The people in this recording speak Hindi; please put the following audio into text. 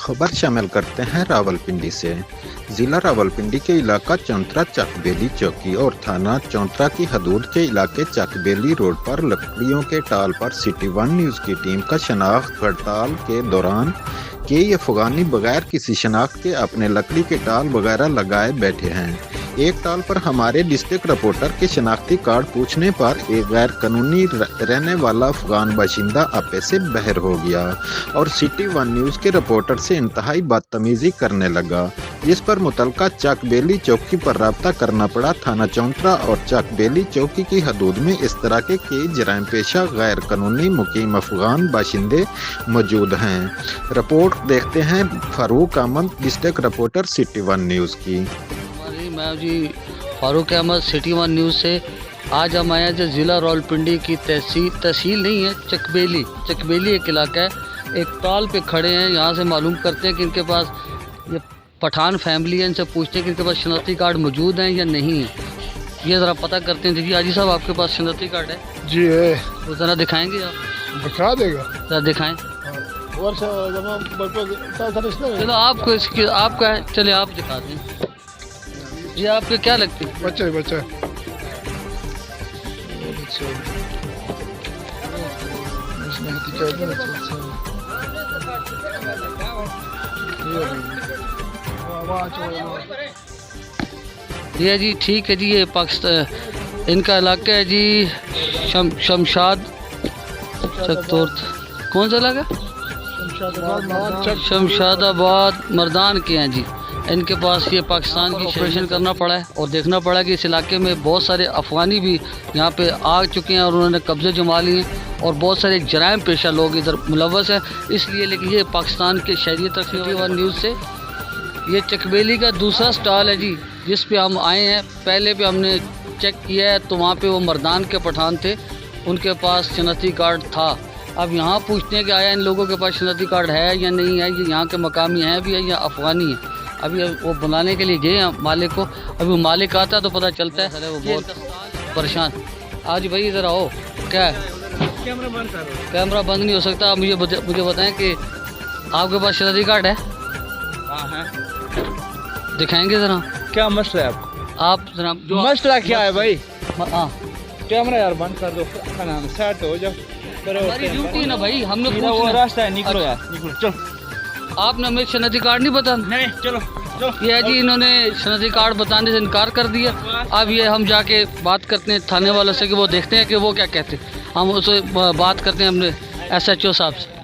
खबर शामिल करते हैं रावलपिंडी से। जिला रावलपिंडी के इलाका चौंतरा चकबेली चौकी और थाना चौंतरा की हदूद के इलाके चकबेली रोड पर लकड़ियों के टाल पर सिटी वन न्यूज़ की टीम का शनाख्त हड़ताल के दौरान कई अफगानी बगैर किसी शनाख्त के अपने लकड़ी के टाल वगैरह लगाए बैठे हैं। एक टाल पर हमारे डिस्ट्रिक्ट रिपोर्टर के शनाख्ती कार्ड पूछने पर एक गैर कानूनी रहने वाला अफगान बाशिंदा आपे से बहर हो गया और सिटी वन न्यूज़ के रिपोर्टर से इंतहाई बदतमीजी करने लगा, जिस पर मुतलका चकबेली चौकी पर रब्ता करना पड़ा। थाना चौंतरा और चकबेली चौकी की हदूद में इस तरह के कई जराइम पेशा गैर कानूनी मुकीम अफगान बाशिंदे मौजूद हैं। रिपोर्ट देखते हैं Farooq Ahmed, district reporter city one news की। मैं जी Farooq Ahmed, city one news से। आज हम आए हैं जो ज़िला रावलपिंडी की तहसील नहीं है, चकबेली एक इलाका है। एक टाल पे खड़े हैं, यहाँ से मालूम करते हैं कि इनके पास ये पठान फैमिली है, इनसे पूछते हैं कि इनके पास शनाख्ती कार्ड मौजूद हैं या नहीं है। ये ज़रा पता करते हैं। देखिए हाजी साहब, आपके पास शनाख्ती कार्ड है? जी है। वो ज़रा दिखाएंगे आप? दिखा देगा, ज़रा दिखाएँ। चलो आपको इसकी आपका है, चले आप दिखा दें। जी आपके क्या लगती है? बच्चा ये जी ठीक है जी, ये पाकिस्तान इनका इलाका है जी। शमशाद कौन सा इलाका? शमशादाबाद मर्दान के हैं जी। इनके पास ये पाकिस्तान की ऑपरेशन करना पड़ा है और देखना पड़ा कि इस इलाके में बहुत सारे अफ़गानी भी यहाँ पे आ चुके हैं और उन्होंने कब्ज़े जमा लिए और बहुत सारे जराइम पेशा लोग इधर मुलव्वस हैं इसलिए। लेकिन ये पाकिस्तान के शहरियत सिटी वन न्यूज़ से। ये चकबेली का दूसरा स्टॉल है जी, जिस पे हम आए हैं। पहले पे हमने चेक किया है तो वहाँ पे वो मर्दान के पठान थे, उनके पास शनाख्ती कार्ड था। अब यहाँ पूछते हैं कि आया इन लोगों के पास शनाख्ती कार्ड है या नहीं है, ये यहाँ के मकामी हैं भी है या अफ़गानी है। अभी वो बनाने के लिए गए हैं मालिक को, अभी वो मालिक आता है तो पता चलता है। वो बहुत परेशान। आज भाई इधर आओ। क्या है? कैमरा बंद नहीं हो सकता। आप मुझे बताएं कि आपके पास शनाख्ती कार्ड है? हाँ है। दिखाएंगे ज़रा। क्या मसला है आपको? आप जरा मसला क्या है भाई? हाँ कैमरा यार बंद कर दो, खाना सेट हो जाओ। हमारी ड्यूटी है ना भाई, हमने वो रास्ता है, निकलो यार निकलो। चलो, आपने हमें शनाख्ती कार्ड नहीं बता? नहीं चलो। ये जी इन्होंने शनाख्ती कार्ड बताने से इनकार कर दिया। अब ये हम जाके बात करते हैं थाने वालों से कि वो देखते हैं कि वो क्या कहते हैं। हम उससे बात करते हैं अपने SHO साहब से।